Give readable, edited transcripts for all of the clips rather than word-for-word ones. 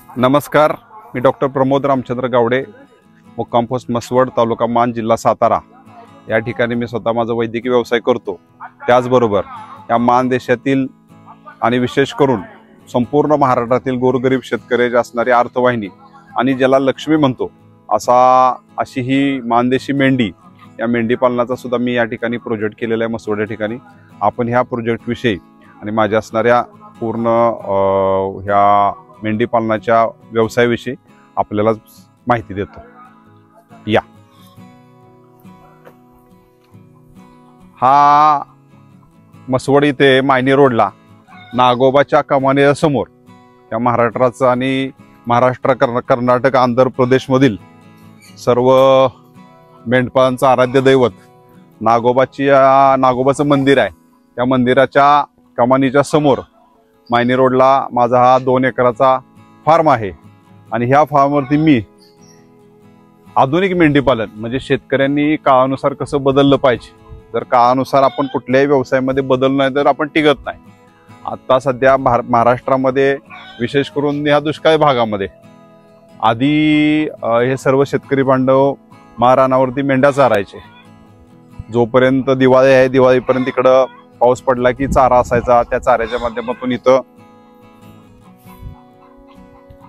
नमस्कार, मी डॉक्टर प्रमोद रामचंद्र गावडे, मुक्काम पोस्ट मसवड, तालुका मान, जिल्हा सातारा या ठिकाणी मी स्वतः माझा वैद्यकीय व्यवसाय करतो। त्याचबरोबर या मान देशातील आणि विशेष करून संपूर्ण महाराष्ट्रातील गोरगरीब शेतकरी असणारी अर्थवाहिनी आणि ज्याला लक्ष्मी म्हणतो अशी ही मानदेशी मेंढी, या मेंढी पालनाचा सुद्धा मी या ठिकाणी प्रोजेक्ट केलेला आहे मसवड या ठिकाणी। आपण ह्या प्रोजेक्ट विषयी आणि माझ्या असणाऱ्या पूर्ण ह्या मेंढी पालनाच्या व्यवसायाविषयी आपल्याला माहिती देतो। या हा मसवड इथे मायनी रोडला नागोबाच्या कमानीच्या समोर या महाराष्ट्राचा आणि महाराष्ट्र कर्नाटक आंध्र प्रदेश मधील सर्व मेंढपाळांचं आराध्य दैवत नागोबाचं मंदिर आहे। त्या मंदिराच्या कमानीच्या समोर मायनी रोडला माझा हा 2 एकराचा फार्म आहे आणि ह्या फार्मवरती मी आधुनिक मेंढी पालन म्हणजे शेतकऱ्यांनी काळानुसार कसं बदललं पाहिजे। जर काळानुसार आपण कुठल्याही व्यवसायामध्ये बदल नाही तर आपण टिकत नाही। आता सध्या महाराष्ट्रामध्ये विशेष करून ह्या दुष्काळी भागामध्ये आधी हे सर्व शेतकरी बांधव महारानावरती मेंढ्या चारायचे। जोपर्यंत दिवाळी आहे दिवाळीपर्यंत इकडं पाऊस पडला की चारा असायचा, त्या चाऱ्याच्या माध्यमातून इथं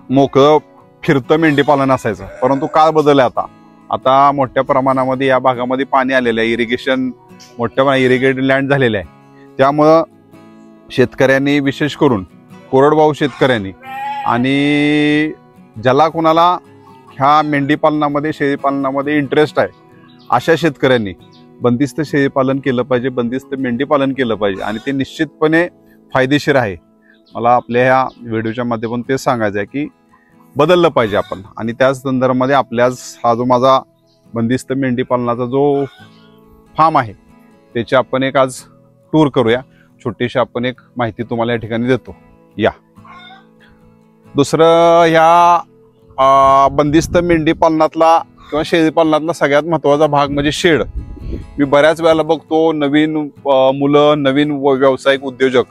मोकळं फिरतं मेंढी पालन असायचं। परंतु काळ बदलला आता मोठ्या प्रमाणामध्ये या भागामध्ये पाणी आलेलं आहे, इरिगेशन मोठ्या इरिगेटेड लँड झालेलं आहे। त्यामुळं शेतकऱ्यांनी विशेष करून कोरडवाहू शेतकऱ्यांनी आणि ज्याला कोणाला ह्या मेंढी पालनामध्ये शेळी पालनामध्ये इंटरेस्ट आहे अशा शेतकऱ्यांनी बंदिस्त शेळी पालन केलं पाहिजे, बंदिस्त मेंढी पालन केलं पाहिजे आणि ते निश्चितपणे फायदेशीर आहे। मला आपल्या ह्या व्हिडिओच्या माध्यमातून ते सांगायचं आहे की बदललं पाहिजे आपण। आणि त्याच संदर्भामध्ये आपल्याच हा जो माझा बंदिस्त मेंढी पालनाचा जो फार्म आहे त्याची आपण एक आज टूर करूया। छोटीशी आपण एक माहिती तुम्हाला या ठिकाणी देतो। या दुसरं ह्या बंदिस्त मेंढी पालनातला किंवा शेळी पालनातला सगळ्यात महत्त्वाचा भाग म्हणजे शेड। मी बऱ्याच वेळेला बघतो नवीन मुलं नवीन व्यावसायिक उद्योजक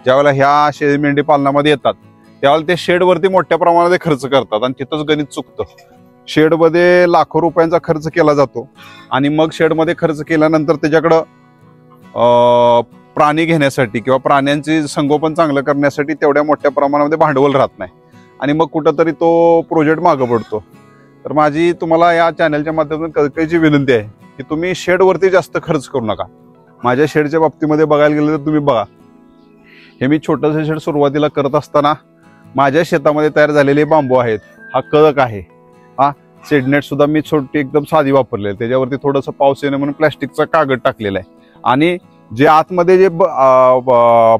ज्यावेळेला ह्या शेळी मेंढी पालनामध्ये येतात त्यावेळेला ते शेडवरती मोठ्या प्रमाणात खर्च करतात आणि तिथंच गणित चुकतं। शेडमध्ये लाखो रुपयांचा खर्च केला जातो आणि मग शेडमध्ये खर्च केल्यानंतर त्याच्याकडं प्राणी घेण्यासाठी किंवा प्राण्यांचे संगोपन चांगलं करण्यासाठी तेवढ्या मोठ्या प्रमाणामध्ये भांडवल राहत नाही आणि मग कुठंतरी तो प्रोजेक्ट मागं पडतो। तर माझी तुम्हाला या चॅनलच्या माध्यमातून कळकळीची विनंती आहे की तुम्ही शेडवरती जास्त खर्च करू नका। माझ्या शेडच्या बाबतीमध्ये बघायला गेलं तर तुम्ही बघा, हे मी छोटंसं शेड सुरुवातीला करत असताना माझ्या शेतामध्ये तयार झालेले बांबू आहेत, हा कळक आहे, हा शेडनेट सुद्धा मी छोटी एकदम साधी वापरले, त्याच्यावरती थोडंसं पाऊस येणं म्हणून प्लॅस्टिकचा कागद टाकलेला आहे आणि जे आतमध्ये जे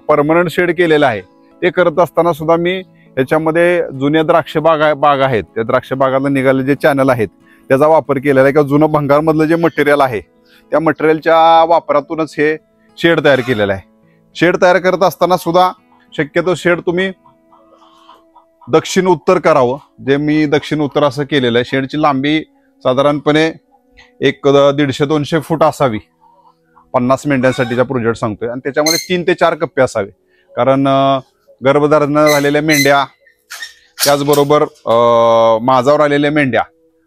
परमनंट शेड केलेलं आहे ते करत असताना सुद्धा मी याच्यामध्ये जुन्या द्राक्ष बाग आहेत त्या द्राक्ष बागाला निघाले जे चॅनल आहेत त्याचा वापर केलेला आहे किंवा जुनं भंगारमधलं जे मटेरियल आहे त्या मटेरियलच्या वापरातूनच हे शेड तयार केलेलं आहे। शेड तयार करत असताना सुद्धा शक्यतो शेड तुम्ही दक्षिण उत्तर करावं, जे मी दक्षिण उत्तर असं केलेलं आहे। शेडची लांबी साधारणपणे एक 150-200 फूट असावी 50 मेंढ्यांसाठीचा प्रोजेक्ट सांगतोय आणि त्याच्यामध्ये 3 ते 4 कप्पे असावे, कारण गर्भधारण झालेल्या मेंढ्या त्याचबरोबर माझावर आलेल्या मेंढ्या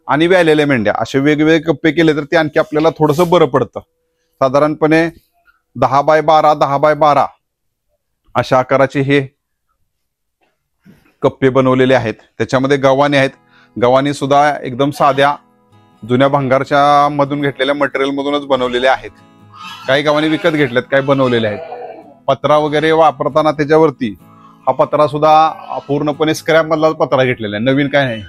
आणि व्यालेल्या मेंढ्या असे वेगवेगळे कप्पे केले तर ते आणखी आपल्याला थोडंसं बरं पडतं। साधारणपणे 10 बाय 12 10 बाय 12 अशा आकाराचे हे कप्पे बनवलेले आहेत। त्याच्यामध्ये गव्हाणी आहेत, गव्हाणी सुद्धा एकदम साध्या जुन्या भंगारच्या मधून घेतलेल्या मटेरियल मधूनच बनवलेले आहेत। काही गव्हाणी विकत घेतल्यात, काही बनवलेले आहेत। पत्रा वगैरे वापरताना त्याच्यावरती हा पत्रा सुद्धा पूर्णपणे स्क्रॅप मधला पत्रा घेतलेला आहे, नवीन काय नाही।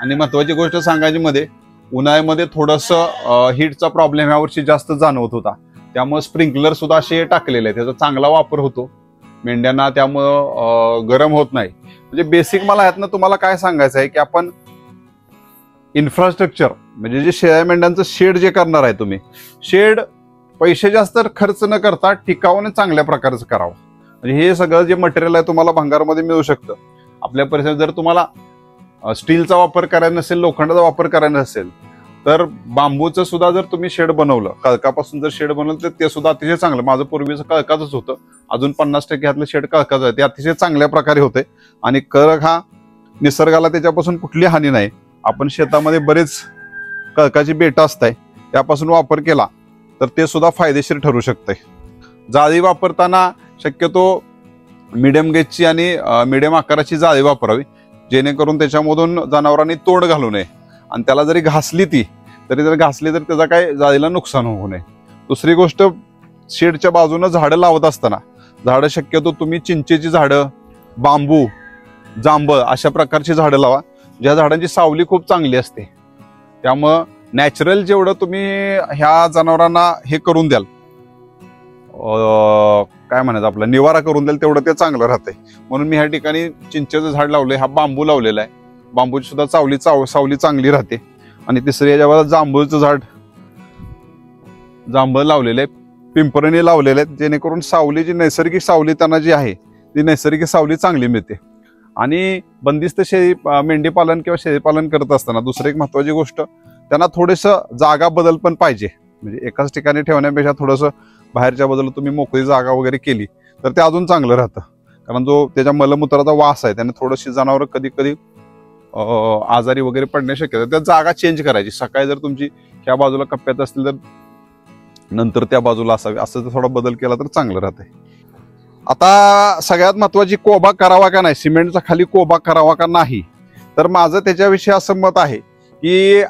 आणि महत्वाची गोष्ट सांगायची मध्ये उन्हाळ्यामध्ये थोडंसं हीटचा प्रॉब्लेम यावर्षी जास्त जाणवत होता, त्यामुळे स्प्रिंकलर सुद्धा असे टाकलेले आहे, त्याचा चांगला वापर होतो मेंढ्यांना, त्यामुळं गरम होत नाही। म्हणजे बेसिक मला ह्यातनं तुम्हाला काय सांगायचं आहे की आपण इन्फ्रास्ट्रक्चर म्हणजे जे शेळ्या मेंढ्यांचं शेड जे करणार आहे तुम्ही, शेड पैसे जास्त खर्च न करता टिकाऊने चांगल्या प्रकारचं करावं। म्हणजे हे सगळं जे मटेरियल आहे तुम्हाला भंगारमध्ये मिळू शकतं आपल्या परिसरात। जर तुम्हाला स्टीलचा वापर करायचा नसेल, लोखंडाचा वापर करायचा नसेल तर बांबूचं सुद्धा जर तुम्ही शेड बनवलं, कळकापासून जर शेड बनवलं तर ते सुद्धा अतिशय चांगलं। माझं पूर्वीचं कळकाचंच होतं, अजून 50% ह्यातलं शेड कळकाचं आहे, ते अतिशय चांगल्या प्रकारे होते। आणि करक हा निसर्गाला त्याच्यापासून कुठली हानी नाही. आपण शेतामध्ये बरेच कळकाची बेटं असतात, त्यापासून वापर केला तर ते सुद्धा फायदेशीर ठरू शकते. जाळी वापरताना शक्यतो मिडियम गेजची आणि मिडियम आकाराची जाळी वापरावी, जेणेकरून त्याच्यामधून जनावरांनी तोंड घालू नये. आणि त्याला जरी घासली ती तरी जर घासली तर त्याचा काय जाळीला नुकसान होऊ नये. दुसरी गोष्ट, शेडच्या बाजूनं झाडं लावत असताना झाडं शक्यतो तुम्ही चिंचेची झाडं, बांबू, जांभळ अशा प्रकारची झाडं लावा, ज्या झाडांची सावली खूप चांगली असते. त्यामुळं नॅचरल जेवढं तुम्ही ह्या जनावरांना हे करून द्याल, काय म्हणायचं आपलं निवारा करून द्याल, तेवढं ते चांगलं राहतंय. म्हणून मी ह्या ठिकाणी चिंचेचं झाड लावलंय, हा बांबू लावलेला आहे. बांबूची सुद्धा सावली चांगली राहते. आणि तिसरी याच्या बाजूला जांभूळचं झाड, जांभळ लावलेलं आहे, पिंपरणी लावलेले आहेत, जेणेकरून सावली जी नैसर्गिक सावली त्यांना जी आहे ती नैसर्गिक सावली चांगली मिळते. आणि बंदिस्त मेंढी पालन किंवा शेळीपालन करत असताना दुसरी एक महत्वाची गोष्ट, त्यांना थोडंसं जागा बदल पण पाहिजे. म्हणजे एकाच ठिकाणी ठेवण्यापेक्षा थोडंसं बाहेरच्या बाजूला तुम्ही मोकळी जागा वगैरे केली तर ते अजून चांगलं राहतं. कारण जो त्याच्या मलमूत्राचा वास आहे त्याने थोडीशी जनावरं कधी कधी आजारी वगैरे पडणे शक्यता. त्या जागा चेंज करायची. सकाळी जर तुमची ह्या बाजूला कप्प्यात असतील तर नंतर त्या बाजूला असावी, असं थोडा बदल केला तर चांगलं राहतंय. आता सगळ्यात महत्वाची, कोबा करावा का नाही, सिमेंटचा खाली कोबा करावा का नाही, तर माझं त्याच्याविषयी असं मत आहे की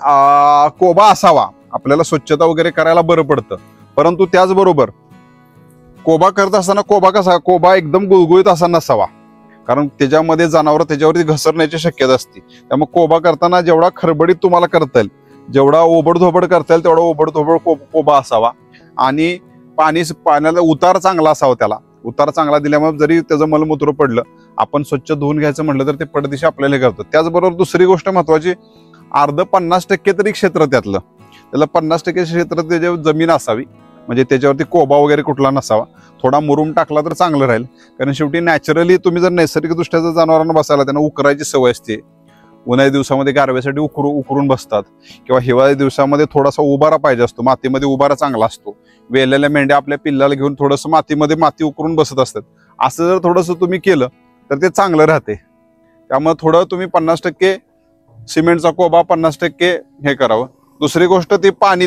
कोबा असावा. आपल्याला स्वच्छता वगैरे करायला बरं पडतं. परंतु त्याचबरोबर कोबा करत असताना कोबा एकदम गुळगुळीत असा नसावा, कारण त्याच्यामध्ये जनावर त्याच्यावरती घसरण्याची शक्यता असते. त्यामुळे कोबा करताना जेवढा खरबडीत तुम्हाला करता येईल, जेवढा ओबडधोबड करता येईल तेवढा ओबडधोबड कोबा असावा. आणि पाण्याला उतार चांगला असावा. त्याला उतार चांगला दिल्यामुळे जरी त्याचं मलमूत्र पडलं, आपण स्वच्छ धुवून घ्यायचं म्हटलं तर ते पडदिशी आपल्याला करतो. त्याचबरोबर दुसरी गोष्ट महत्वाची, अर्ध 50% तरी क्षेत्र त्यातलं, त्याला 50% क्षेत्र त्याच्या जमीन असावी, म्हणजे त्याच्यावरती कोबा वगैरे कुठला नसावा. थोडा मुरुम टाकला तर चांगलं राहील. कारण शेवटी नॅचरली तुम्ही जर नैसर्गिकदृष्ट्या जर जनावरांना बसायला, त्यांना उकरायची सवय असते. उन्हाळ्या दिवसामध्ये गारव्यासाठी उकरून बसतात, किंवा हिवाळ्या दिवसामध्ये थोडासा उभारा पाहिजे असतो, मातीमध्ये उभारा चांगला असतो. वेलेल्या मेंढ्या आपल्या पिल्लाला घेऊन थोडंसं माती उकरून बसत असतात. असं जर थोडंसं तुम्ही केलं तर ते चांगलं राहते. त्यामुळे थोडं तुम्ही 50% सिमेंटचा कोबा, 50% हे करावं. दुसरी गोष्ट, ते पाणी,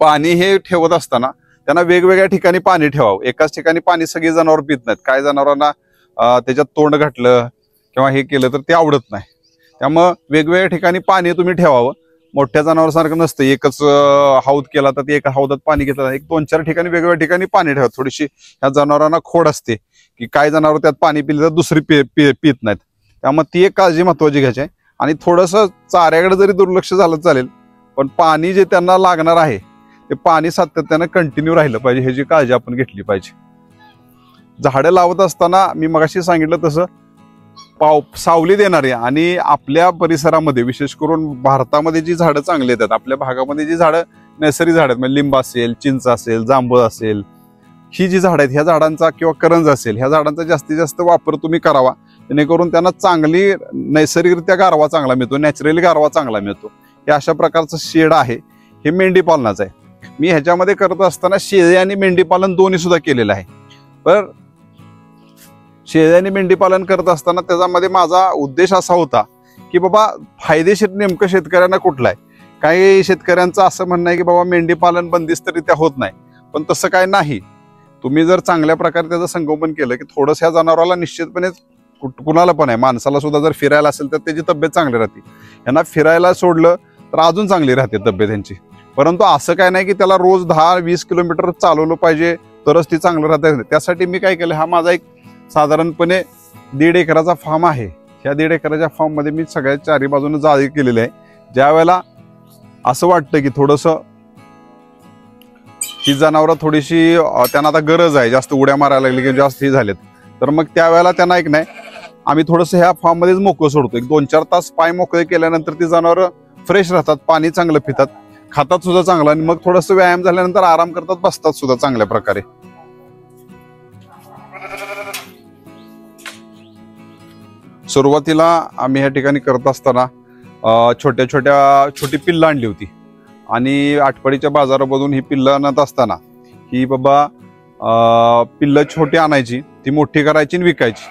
पाणी हे ठेवत असताना त्यांना वेगवेगळ्या ठिकाणी पाणी ठेवावं. एकाच ठिकाणी पाणी सगळी जनावर पित नाहीत. काय जनावरांना त्याच्यात तोंड घातलं किंवा हे केलं तर ते आवडत नाही. त्यामुळं वेगवेगळ्या ठिकाणी पाणी तुम्ही ठेवावं. मोठ्या जनावरांसारखं नसतं एकच हौद केला तर एका हौदात पाणी घेतलं, एक 2-4 ठिकाणी वेगवेगळ्या ठिकाणी पाणी ठेवा. थोडीशी ह्या जनावरांना खोड असते की काय जनावर त्यात पाणी पिलं तर दुसरी पित नाहीत. त्यामुळे ती एक काळजी महत्वाची घ्यायची आहे. आणि थोडंसं चाऱ्याकडे जरी दुर्लक्ष झालं चालेल, पण पाणी जे त्यांना लागणार आहे ते पाणी सातत्यानं कंटिन्यू राहिलं पाहिजे, ह्याची काळजी आपण घेतली पाहिजे. झाडं लावत असताना मी मगाशी सांगितलं तसं सावली देणारी, आणि आपल्या परिसरामध्ये विशेष करून भारतामध्ये जी झाडं चांगली येतात, आपल्या भागामध्ये जी झाडं नैसर्गिक झाडं आहेत, म्हणजे लिंब असेल, चिंच असेल, जांभळ असेल, ही जी झाडं आहेत ह्या झाडांचा किंवा करंज असेल, ह्या झाडांचा जास्तीत जास्त वापर तुम्ही करावा, जेणेकरून त्यांना चांगली नैसर्गिकरित्या गारवा चांगला मिळतो, नॅचरली गारवा चांगला मिळतो. हे अशा प्रकारचं शेड आहे, हे मेंढी पालनाचं आहे. मी ह्याच्यामध्ये करत असताना शेळी आणि मेंढी पालन दोन्ही सुद्धा केलेलं आहे. पण शेळी आणि मेंढी पालन करत असताना त्याच्यामध्ये माझा उद्देश असा होता की बाबा फायदेशीर नेमकं शेतकऱ्यांना कुठला आहे. काही शेतकऱ्यांचं असं म्हणणं आहे की बाबा मेंढी पालन बंदिस्तरित्या होत नाही, पण तसं काय नाही. तुम्ही जर चांगल्या प्रकारे त्याचं संगोपन केलं की थोडंसं जनावराला निश्चितपणे, कुणाला पण आहे, माणसाला सुद्धा जर फिरायला असेल तर त्याची तब्येत चांगली राहते. यांना फिरायला सोडलं तर अजून चांगली राहते तब्येत यांची. परंतु असं काय नाही की त्याला रोज 10-20 किलोमीटर चालवलं पाहिजे तरच ती चांगलं राहते. त्यासाठी मी काय केलं, हा माझा एक साधारणपणे 1.5 एकराचा फार्म आहे. ह्या 1.5 एकराच्या फार्ममध्ये मी सगळ्या चारी बाजूने जाळी केलेली आहे. ज्या वेळेला असं वाटतं की थोडंसं ही जनावरं थोडीशी त्यांना आता गरज आहे, जास्त उड्या मारायला लागली की जास्त हे झालेत, तर मग त्यावेळेला त्यांना एक नाही, आम्ही थोडंसं ह्या फार्ममध्येच मोकळं सोडतो. 1-2-4 तास पाय मोकळे केल्यानंतर ती जनावरं फ्रेश राहतात, पाणी चांगलं पितात, खातात सुद्धा चांगलं, आणि मग थोडंसं व्यायाम झाल्यानंतर आराम करतात, बसतात सुद्धा चांगल्या प्रकारे. सुरुवातीला आम्ही ह्या ठिकाणी करत असताना छोटी पिल्लं आणली होती, आणि आटपाडीच्या बाजारामधून ही पिल्लं आणत असताना ही बाबा पिल्लं छोटी आणायची, ती मोठी करायची आणि विकायची,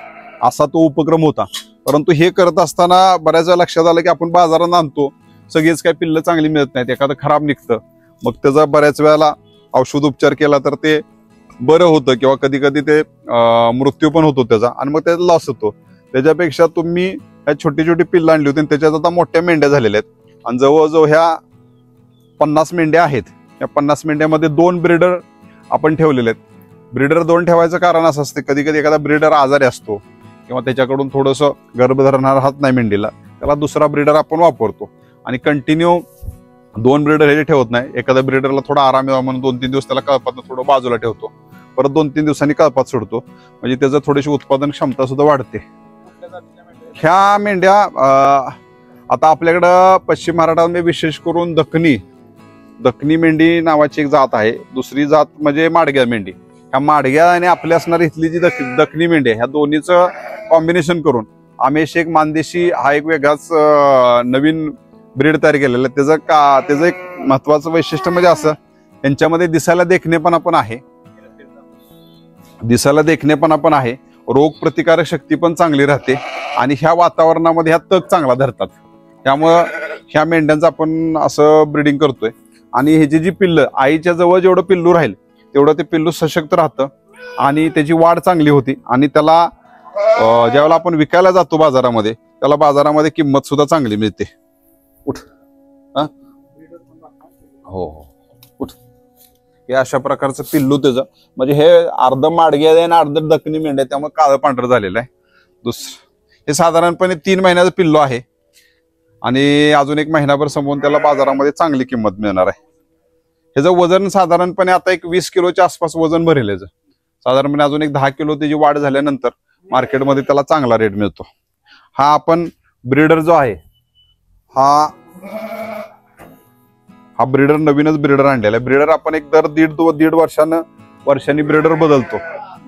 असा तो उपक्रम होता. परंतु हे करत असताना बऱ्याच वेळा लक्षात आलं की आपण बाजारात आणतो, सगळीच काही पिल्लं चांगली मिळत नाहीत, एखादं खराब निघतं, मग त्याचा बऱ्याच वेळेला औषधोपचार केला तर ते बरं होतं किंवा कधी कधी ते मृत्यू पण होतो त्याचा आणि मग त्याचा लॉस होतो. त्याच्यापेक्षा तुम्ही ह्या छोटी छोटी पिल्लं आणली होती, त्याच्यात आता मोठ्या मेंढ्या झालेल्या आहेत आणि जवळजवळ ह्या 50 मेंढ्या आहेत. या 50 मेंढ्यामध्ये 2 ब्रीडर आपण ठेवलेले आहेत. ब्रीडर 2 ठेवायचं कारण असं असते, कधी कधी एखादा ब्रीडर आजारी असतो किंवा त्याच्याकडून थोडंसं गर्भधारणा राहत नाही मेंढीला, त्याला दुसरा ब्रीडर आपण वापरतो आणि कंटिन्यू 2 ब्रीडर हे ठेवत नाही. एखाद्या ब्रीडरला थोडा आराम यावा म्हणून 2-3 दिवस त्याला कळपातनं थोडं बाजूला ठेवतो, परत 2-3 दिवसांनी कळपात सोडतो, म्हणजे त्याचं थोडीशी उत्पादन क्षमता सुद्धा वाढते. ह्या मेंढ्या आता आपल्याकडं पश्चिम महाराष्ट्रामध्ये विशेष करून दखनी मेंढी नावाची एक जात आहे. दुसरी जात म्हणजे माडग्या मेंढी. ह्या माडग्या आणि आपल्या असणारी इथली जी दखनी मेंढी आहे, ह्या दोन्हीचं कॉम्बिनेशन करून आम्ही एक मानदेशी हा एक वेगळाच नवीन ब्रीड तयार केलेला आहे. त्याचं एक महत्वाचं वैशिष्ट्य म्हणजे असं, यांच्यामध्ये दिसायला देखणेपणा पण आहे, रोग प्रतिकारक शक्ती पण चांगली राहते आणि ह्या वातावरणामध्ये ह्या तग चांगला धरतात. त्यामुळं ह्या मेंढ्यांचं आपण असं ब्रीडिंग करतोय. आणि ह्याची जी पिल्लं आईच्या जवळ जेवढं पिल्लू राहील तेवढं ते पिल्लू सशक्त राहतं आणि त्याची वाढ चांगली होती आणि त्याला ज्यावेळेला आपण विकायला जातो बाजारामध्ये, त्याला बाजारामध्ये किंमत सुद्धा चांगली मिळते. उठ हो उठ. हे अशा प्रकारचं पिल्लू त्याचं, म्हणजे हे अर्ध माडगे आहे आणि अर्ध दखनी मेंढ्या, त्यामुळे काळं पांढरं झालेलं आहे. हे साधारणपणे 3 महिन्याचं पिल्लू आहे आणि अजून 1 महिनाभर संपवून त्याला बाजारामध्ये चांगली किंमत मिळणार आहे. ह्याचं वजन साधारणपणे आता एक 20 किलोच्या आसपास वजन भरेल ह्याचं. साधारणपणे अजून एक 10 किलो त्याची वाढ झाल्यानंतर मार्केटमध्ये त्याला चांगला रेट मिळतो. हा आपण ब्रीडर जो आहे हा ब्रीडर नवीनच ब्रीडर आणलेला आहे. ब्रीडर आपण एक दर दीड वर्षांनी ब्रीडर बदलतो.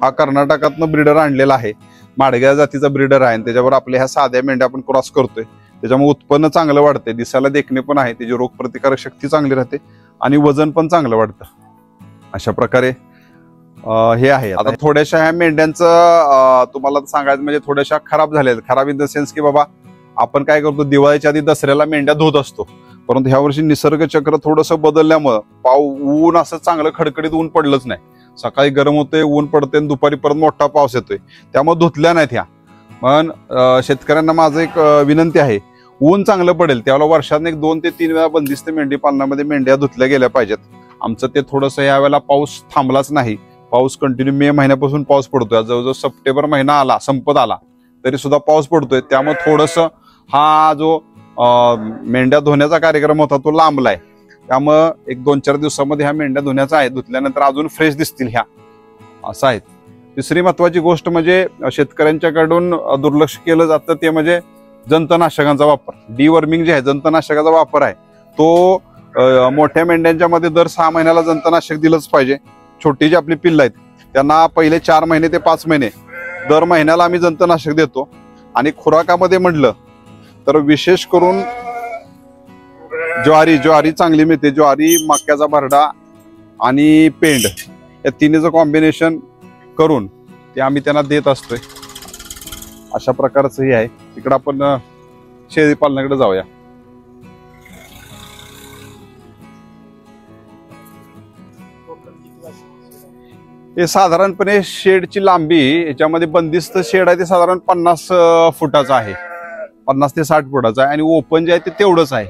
हा कर्नाटकातनं ब्रीडर आणलेला आहे, माडग्या जातीचा ब्रीडर आहे आणि त्याच्यावर आपल्या ह्या साध्या मेंढ्या आपण क्रॉस करतोय. त्याच्यामुळे उत्पन्न चांगलं वाढते, दिसायला देखणे पण आहे, त्याची रोगप्रतिकारक शक्ती चांगली राहते आणि वजन पण चांगलं वाढतं. अशा प्रकारे हे आहे. आता थोड्याशा ह्या मेंढ्यांचं तुम्हाला सांगायचं म्हणजे थोड्याशा खराब झाल्या, खराब इन द सेन्स की बाबा आपण काय करतो, दिवाळीच्या आधी दसऱ्याला मेंढ्या धुत असतो, परंतु ह्या वर्षी निसर्ग चक्र थोडंसं बदलल्यामुळं ऊन असं चांगलं खडखडीत ऊन पडलंच नाही. सकाळी गरम होते, ऊन पडते आणि दुपारी परत मोठा पाऊस येतोय, त्यामुळे धुतल्या नाहीत ह्या. पण शेतकऱ्यांना माझं एक विनंती आहे, ऊन चांगलं पडेल त्यावेळेला वर्षात एक 2 ते 3 वेळा बंदिस्त मेंढी पालनामध्ये मेंढ्या धुतल्या गेल्या पाहिजेत. आमचं ते थोडंसं यावेळेला पाऊस थांबलाच नाही. पाऊस कंटिन्यू मे महिन्यापासून पाऊस पडतोय, जवळजवळ सप्टेंबर महिना संपत आला तरी सुद्धा पाऊस पडतोय. त्यामुळे थोडंसं हा जो मेंढ्या धुण्याचा कार्यक्रम होता तो लांबलाय. त्यामुळं एक 2-4 दिवसामध्ये ह्या मेंढ्या धुण्याचा आहे, धुतल्यानंतर अजून फ्रेश दिसतील ह्या, असं आहे. तिसरी महत्वाची गोष्ट म्हणजे शेतकऱ्यांच्याकडून दुर्लक्ष केलं जातं ते म्हणजे जंतनाशकांचा वापर. डिवर्मिंग जे आहे, जंतनाशकाचा वापर आहे तो मोठ्या मेंढ्यांच्या मध्ये दर 6 महिन्याला जंतनाशक दिलंच पाहिजे. छोटी जी आपली पिल्लं आहेत त्यांना पहिले 4 महिने ते 5 महिने दर महिन्याला आम्ही जंतनाशक देतो. आणि खुराकामध्ये म्हटलं तर विशेष करून ज्वारी चांगली मिळते. ज्वारी, मक्याचा भरडा आणि पेंड या तिन्हीचं कॉम्बिनेशन करून ते आम्ही त्यांना देत असतोय. अशा प्रकारचं हे आहे. इकडं आपण शेळी पालनाकडे जाऊया. हे साधारणपणे शेडची लांबी याच्यामध्ये बंदिस्त शेड आहे ते साधारण 50 फुटाचा आहे, 50 ते 60 फुटाचा आहे आणि ओपन जे आहे ते तेवढंच आहे.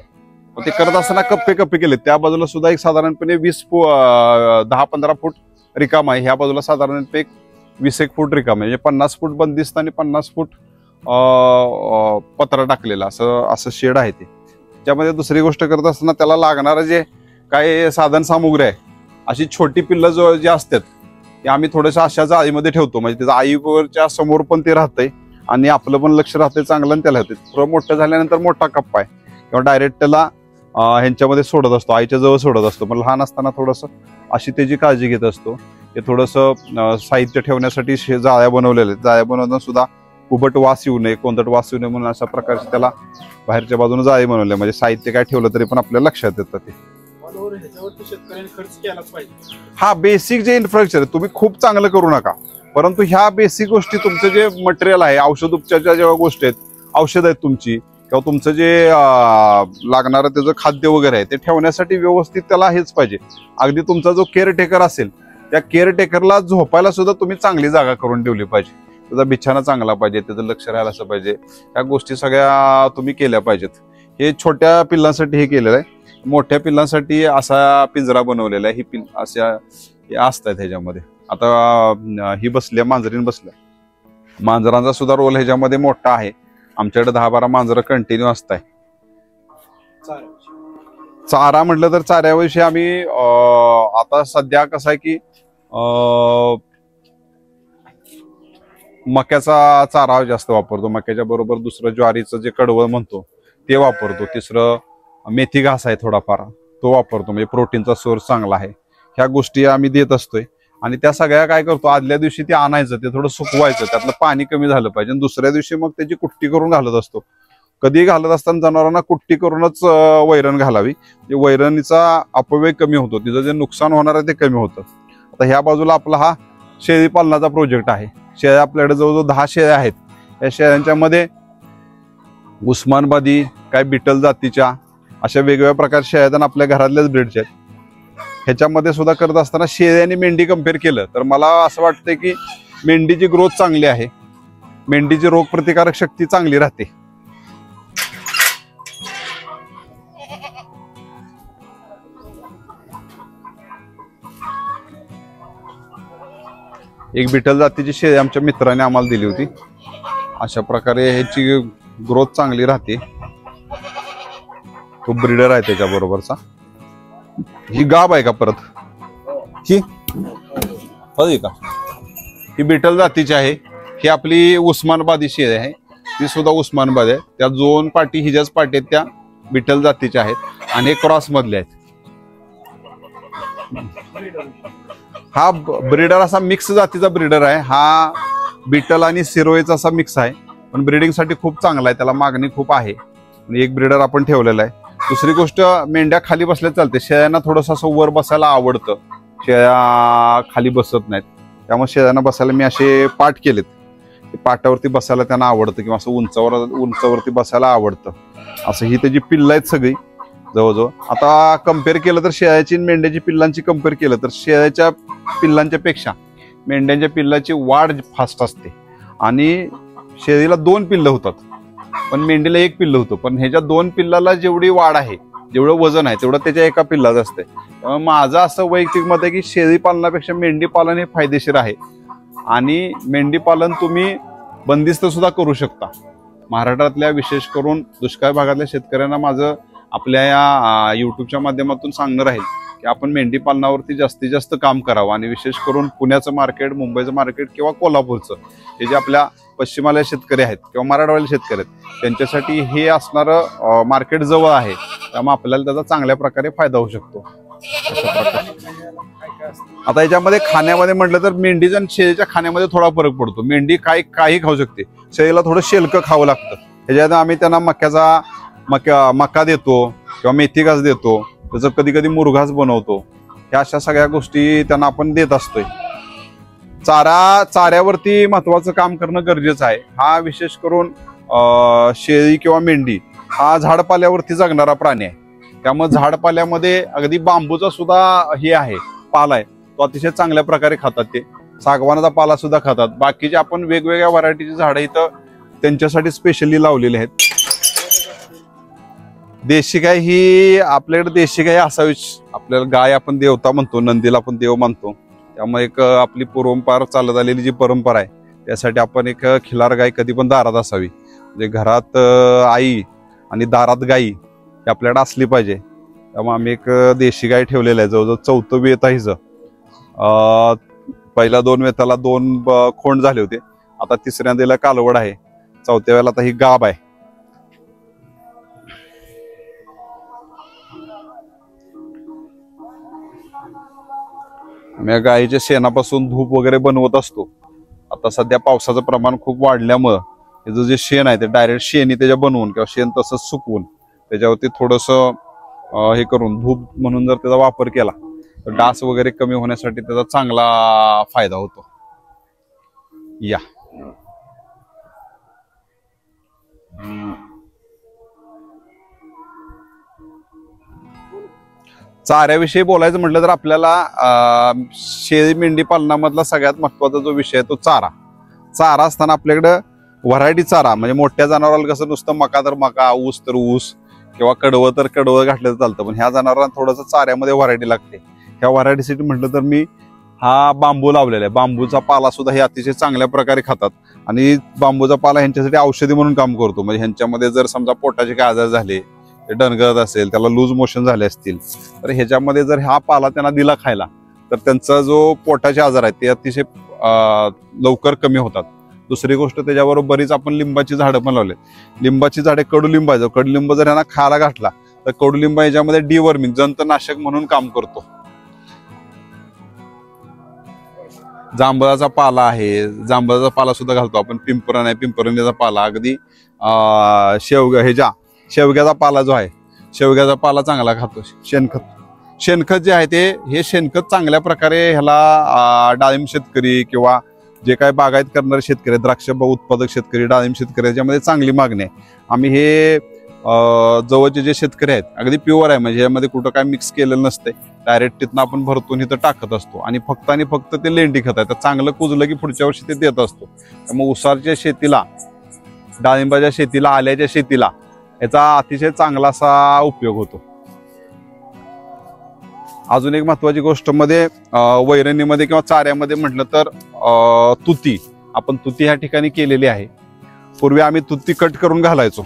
ते करत असताना कप्पे केले. त्या बाजूला सुद्धा एक साधारणपणे 10-15 फूट रिकाम आहे. ह्या बाजूला साधारणपणे 20 फूट रिकाम आहे. म्हणजे 50 फूट बंदिस्त आणि 50 फूट पत्रा टाकलेला असं शेड आहे ते. त्यामध्ये दुसरी गोष्ट करत असताना त्याला लागणारं जे काही साधन सामुग्री आहे, अशी छोटी पिल्लं जे असतात ते आम्ही थोडंसं अशा जाळीमध्ये ठेवतो, म्हणजे त्याच्या आईवरच्या समोर पण ते राहतंय आणि आपलं पण लक्ष राहतंय चांगलं आणि त्याला होते. थोडं मोठं झाल्यानंतर मोठा कप्पा आहे किंवा डायरेक्ट त्याला ह्यांच्यामध्ये सोडत असतो, आईच्या जवळ सोडत असतो. पण लहान असताना थोडंसं अशी त्याची काळजी घेत असतो. ते थोडंसं साहित्य ठेवण्यासाठी जाळ्या बनवलेल्या आहेत. जाळ्या बनवताना सुद्धा उभट वास येऊ नये, कोणतट वास येऊ नये म्हणून अशा प्रकारचे त्याला बाहेरच्या बाजूने जाळी बनवले, म्हणजे साहित्य काय ठेवलं तरी पण आपल्याला लक्षात येतं ते. हा बेसिक जे इन्फ्रास्ट्रक्चर आहे तुम्ही खूप चांगलं करू नका, परंतु ह्या बेसिक गोष्टी तुमचं जे मटेरियल आहे, औषध उपचाराच्या जेव्हा गोष्टी आहेत औषध आहेत तुमची किंवा तुमचं जे लागणारं त्याचं खाद्य वगैरे आहे ते ठेवण्यासाठी व्यवस्थित त्याला हेच पाहिजे. अगदी तुमचा जो केअरटेकर असेल त्या केअरटेकरला झोपायला सुद्धा तुम्ही चांगली जागा करून ठेवली पाहिजे. त्याचा बिछाना चांगला पाहिजे, त्याचं लक्ष राहायला असं पाहिजे. या गोष्टी सगळ्या तुम्ही केल्या पाहिजेत. हे छोट्या पिल्लांसाठी हे केलेलं आहे. मोठ्या पिल्लांसाठी असा पिंजरा बनवलेला आहे. ही अशा असतात ह्याच्यामध्ये. आता ही बसल्या मांजरीन बसल्या. मांजरांचा सुद्धा रोल ह्याच्यामध्ये मोठा आहे. आमच्याकडे 10-12 मांजरं कंटिन्यू असतात. चारा म्हटलं तर चाऱ्याविषयी आम्ही आता सध्या कसं आहे की मक्याचा चारा जास्त वापरतो. मक्याच्या बरोबर दुसरं ज्वारीचं जे कडवळ म्हणतो ते वापरतो. तिसरं मेथी घास आहे थोडाफार तो वापरतो, म्हणजे प्रोटीनचा सोर्स चांगला आहे. ह्या गोष्टी आम्ही देत असतोय. आणि त्या सगळ्या काय करतो, आदल्या दिवशी ते आणायचं, ते थोडं सुकवायचं, त्यातलं पाणी कमी झालं पाहिजे. आणि दुसऱ्या दिवशी मग त्याची कुट्टी करून घालत असतो. कधी घालत असताना जनावरांना कुट्टी करूनच वैरण घालावी. वैरणीचा अपव्यय कमी होतो, तिचं जे नुकसान होणार आहे ते कमी होतं. आता ह्या बाजूला आपला हा शेळी पालनाचा प्रोजेक्ट आहे. शेळ्या आपल्याकडे जवळजवळ 10 शेळ्या आहेत. या शेळ्यांच्या मध्ये उस्मानबादी, काय बिटल जातीच्या अशा वेगवेगळ्या प्रकारच्या शेळ्या आहेत. आपल्या घरातल्याच ब्रीडच्या आहेत. ह्याच्यामध्ये सुद्धा करत असताना शेळी आणि मेंढी कम्पेअर केलं तर मला असं वाटतंय की मेंढीची ग्रोथ चांगली आहे. मेंढीची रोगप्रतिकारक शक्ती चांगली राहते. एक बिटल जातीची शेळी आमच्या मित्राने आम्हाला दिली होती. अशा प्रकारे ह्याची ग्रोथ चांगली राहते. तो ब्रीडर आहे त्याच्या बरोबरचा. ही गाब आहे का परत? ही का? ही बिटल जातीची आहे. ही आपली उस्मानबादी शेळी आहे. ती सुद्धा उस्मानबादी आहे. त्या 2 पाटी हिच्याच पाटी आहेत त्या बिटल जातीच्या आहेत आणि क्रॉस मधले आहेत. हा ब्रीडर असा मिक्स जातीचा ब्रीडर आहे. हा बिटल आणि सिरोईचा असा मिक्स आहे, पण ब्रीडिंग साठी खूप चांगला आहे. त्याला मागणी खूप आहे. एक ब्रीडर आपण ठेवलेला आहे. दुसरी गोष्ट, मेंढ्या खाली बसल्या चालते. शेळ्यांना थोडंसं असं वर बसायला आवडतं. शेळ्या खाली बसत नाहीत, त्यामुळे शेळ्यांना बसायला मी असे पाट केलेत. पाटावरती बसायला त्यांना आवडतं किंवा असं उंचावरती बसायला आवडतं. असं ही त्याची पिल्लं आहेत सगळी जवळजवळ. आता कम्पेअर केलं तर शेळ्याची आणि मेंढ्याची पिल्लांची कम्पेअर केलं तर शेळ्याच्या पिल्लांच्या पेक्षा मेंढ्यांच्या पिल्लाची वाढ फास्ट असते. आणि शेळीला 2 पिल्लं होतात पण मेंढीला 1 पिल्लं होतं. पण ह्याच्या 2 पिल्लाला जेवढी वाढ आहे, जेवढं वजन आहे तेवढं त्याच्या एका पिल्लाच असते. त्यामुळे माझं असं वैयक्तिक मत आहे की शेळी पालनापेक्षा मेंढी पालन हे फायदेशीर आहे. आणि मेंढी पालन तुम्ही बंदिस्त सुद्धा करू शकता. महाराष्ट्रातल्या विशेष करून दुष्काळ भागातल्या शेतकऱ्यांना माझं आपल्या या युट्यूबच्या माध्यमातून सांगणं राहील की आपण मेंढी पालनावरती जास्तीत जास्त काम करावं. आणि विशेष करून पुण्याचं मार्केट, मुंबईचं मार्केट किंवा कोल्हापूरचं, हे जे आपल्या पश्चिमालय शेतकरी आहेत किंवा मराठवाड्याचे शेतकरी आहेत त्यांच्यासाठी हे असणारं मार्केट जवळ आहे. त्यामुळे आपल्याला त्याचा चांगल्या प्रकारे फायदा होऊ शकतो. आता याच्यामध्ये खाण्यामध्ये म्हटलं तर मेंढीच्या आणि शेळीच्या खाण्यामध्ये थोडा फरक पडतो. मेंढी काही खाऊ शकते, शेळीला थोडं शेलकं खावं लागतं. ह्याच्यात आम्ही त्यांना मका देतो किंवा मेथी घास देतो, त्याचं कधी कधी मुरघास बनवतो. ह्या अशा सगळ्या गोष्टी त्यांना आपण देत असतोय. चाऱ्यावरती महत्वाचं काम करणं गरजेचं आहे. हा विशेष करून शेळी किंवा मेंढी हा झाडपाल्यावरती जगणारा प्राणी आहे. त्यामुळे झाडपाल्यामध्ये अगदी बांबूचा सुद्धा हे आहे, पाला आहे, तो अतिशय चांगल्या प्रकारे खातात. ते सागवानाचा पाला सुद्धा खातात. बाकीचे आपण वेगवेगळ्या व्हरायटीची झाडं इथं त्यांच्यासाठी स्पेशली लावलेली आहेत. देशी गाय ही आपल्याकडे देशी गाय असावीच. आपल्याला गाय आपण देवता म्हणतो, नंदीला आपण देव मानतो. त्यामुळे एक आपली पूर्वपार चालत आलेली जी परंपरा आहे त्यासाठी आपण एक खिलार गाय कधी पण दारात असावी. म्हणजे घरात आई आणि दारात गाई ही आपल्याकडे असली पाहिजे. त्यामुळे आम्ही एक देशी गाय ठेवलेला आहे. जवळजवळ 4थं वेत आहे हिचं. पहिल्या 2 वेताला 2 खोंड झाले होते. आता 3ऱ्यांदा कालवड आहे. 4थ्या वेळेला आता ही गाब आहे. आम्ही गायीच्या शेणापासून धूप वगैरे बनवत असतो. आता सध्या पावसाचं प्रमाण खूप वाढल्यामुळं त्याचं जे शेण आहे ते डायरेक्ट शेणी त्याच्या बनवून किंवा शेण तसंच सुकवून त्याच्यावरती थोडंसं हे करून धूप म्हणून जर त्याचा वापर केला तर डास वगैरे कमी होण्यासाठी त्याचा चांगला फायदा होतो. या चाऱ्याविषयी बोलायचं म्हटलं तर आपल्याला शेळी मेंढी पालनामधला सगळ्यात महत्वाचा जो विषय आहे तो चारा. चारा असताना आपल्याकडं व्हरायटी चारा म्हणजे मोठ्या जनावराला कसं नुसतं मका तर मका, ऊस तर ऊस किंवा कडवं तर कडवं घातलं तर चालतं, पण ह्या जनावरांना थोडंसं चाऱ्यामध्ये व्हरायटी लागते. ह्या व्हरायटीसाठी म्हटलं तर मी हा बांबू लावलेला आहे. बांबूचा पाला सुद्धा हे अतिशय चांगल्या प्रकारे खातात आणि बांबूचा पाला ह्यांच्यासाठी औषधी म्हणून काम करतो. म्हणजे ह्यांच्यामध्ये जर समजा पोटाचे काय आजार झाले, ते डणगळत असेल, त्याला लूज मोशन झाले असतील, तर ह्याच्यामध्ये जर हा पाला त्यांना दिला खायला तर त्यांचा जो पोटाचे आजार आहेत ते अतिशय लवकर कमी होतात. दुसरी गोष्ट त्याच्याबरोबर बरीच आपण लिंबाची झाडं पण लावले. लिंबाची झाडे कडुलिंब आहे, कडुलिंब जर ह्यांना खायला घातला तर कडुलिंब याच्यामध्ये डिवर्मिंग जंतनाशक म्हणून काम करतो. जांभळाचा पाला आहे, जांभळाचा पाला सुद्धा घालतो आपण. पिंपरण आहे, पिंपरणीचा पाला, अगदी शेवग्याचा पाला जो आहे, शेवग्याचा पाला चांगला खातो. शेणखत जे आहे ते हे शेणखत चांगल्या प्रकारे ह्याला डाळिंब शेतकरी किंवा जे काय बागायत करणारे शेतकरी, द्राक्ष उत्पादक शेतकरी, डाळिंब शेतकरी याच्यामध्ये चांगली मागणी आहे. आम्ही हे जवळचे जे शेतकरी आहेत अगदी प्युअर आहे, म्हणजे यामध्ये कुठं काय मिक्स केलेलं नसते, डायरेक्ट तिथनं आपण भरतून इथं टाकत असतो आणि फक्त ते लेंडी खत आहे. तर चांगलं कुजलं की पुढच्या वर्षी ते देत असतो. त्यामुळे उसाच्या शेतीला, डाळिंबाच्या शेतीला, आल्याच्या शेतीला याचा अतिशय चांगला असा उपयोग होतो. अजून एक महत्वाची गोष्ट मध्ये वैरणीमध्ये किंवा चाऱ्यामध्ये म्हटलं तर तुती, आपण तुती ह्या ठिकाणी केलेली आहे. पूर्वी आम्ही तुती कट करून घालायचो,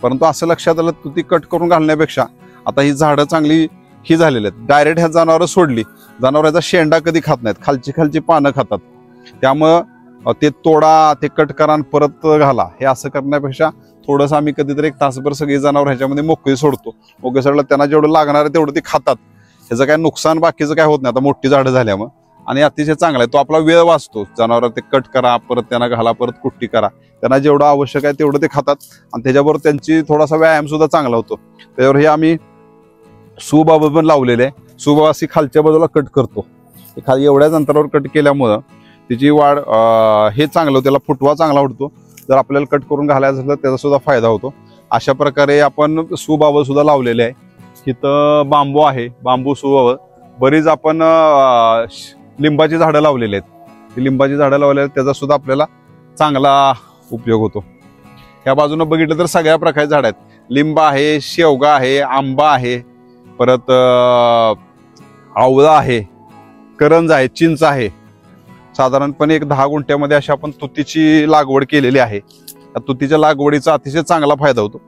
परंतु असं लक्षात आलं तुती कट करून घालण्यापेक्षा आता ही झाडं चांगली ही झालेली आहेत, डायरेक्ट ह्या जनावरं सोडली, जनावरांचा शेंडा कधी खात नाहीत, खालची पानं खातात. त्यामुळं ते तोडा, ते कट करा आणि परत घाला, हे असं करण्यापेक्षा थोडंसं आम्ही कधीतरी एक तासभर सगळी जनावर ह्याच्यामध्ये मोकळी सोडतो. मोकळी सोडलं त्यांना जेवढं लागणार आहे तेवढं ते खातात, ह्याचं काय नुकसान बाकीचं काय होत नाही आता मोठी झाडं झाल्यामुळे. आणि अतिशय चांगला आहे तो, आपला वेळ वाचतो. जनावर ते कट करा, परत त्यांना घाला, परत कुट्टी करा, त्यांना जेवढं आवश्यक आहे तेवढं ते खातात आणि त्याच्याबरोबर त्यांची थोडासा व्यायाम सुद्धा चांगला होतो. त्याच्यावर हे आम्ही सुबाबा पण लावलेले आहे. सुबाबा अशी खालच्या बाजूला कट करतो, खाली एवढ्याच अंतरावर कट केल्यामुळं तिची वाढ हे चांगलं, त्याला फुटवा चांगला उडतो. जर आपल्याला कट करून घालायचं असेल तर त्याचा सुद्धा फायदा होतो. अशा प्रकारे आपण सुबाबा सुद्धा लावलेले आहे. इथं बांबू आहे, बांबू सुबाबा, बरीच आपण लिंबाची झाडं लावलेली आहेत. लिंबाची झाडं लावलेली आहेत, त्याचा सुद्धा आपल्याला चांगला उपयोग होतो. या बाजूने बघितलं तर सगळ्या प्रकारचे झाड आहेत. लिंब आहे, शेवगा आहे, आंबा आहे, परत आवळा आहे, करंज आहे, चिंच आहे. साधारणपणे एक 10 गुंठ्यामध्ये अशी आपण तुतीची लागवड केलेली आहे. त्या तुतीच्या लागवडीचा अतिशय चांगला फायदा होतो.